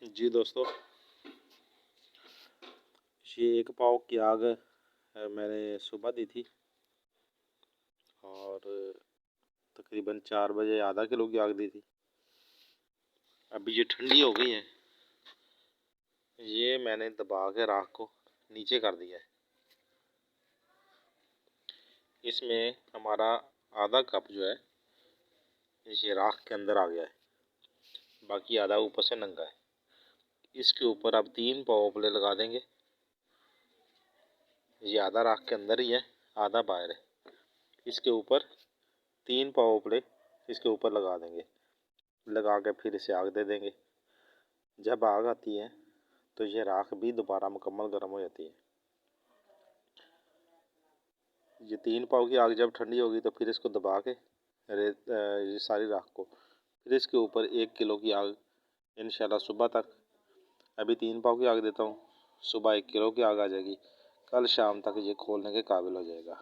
जी दोस्तों, ये 1 पाव की आग मैंने सुबह दी थी और तकरीबन 4 बजे आधा किलो की आग दी थी। अभी ये ठंडी हो गई है। ये मैंने दबा के राख को नीचे कर दिया है। इसमें हमारा आधा कप जो है ये राख के अंदर आ गया है, बाकी आधा ऊपर से नंगा है। इसके ऊपर अब 3 पाव उपले लगा देंगे। ये आधा राख के अंदर ही है, आधा बाहर है। इसके ऊपर 3 पाव उपले इसके ऊपर लगा देंगे। लगा के फिर इसे आग दे देंगे। जब आग आती है तो ये राख भी दोबारा मुकम्मल गर्म हो जाती है। ये 3 पाव की आग जब ठंडी होगी तो फिर इसको दबा के ये सारी राख को फिर इसके ऊपर 1 किलो की आग इंशाल्लाह सुबह तक, अभी 3 पाव की आग देता हूँ, सुबह 1 किलो की आग आ जाएगी। कल शाम तक ये खोलने के काबिल हो जाएगा।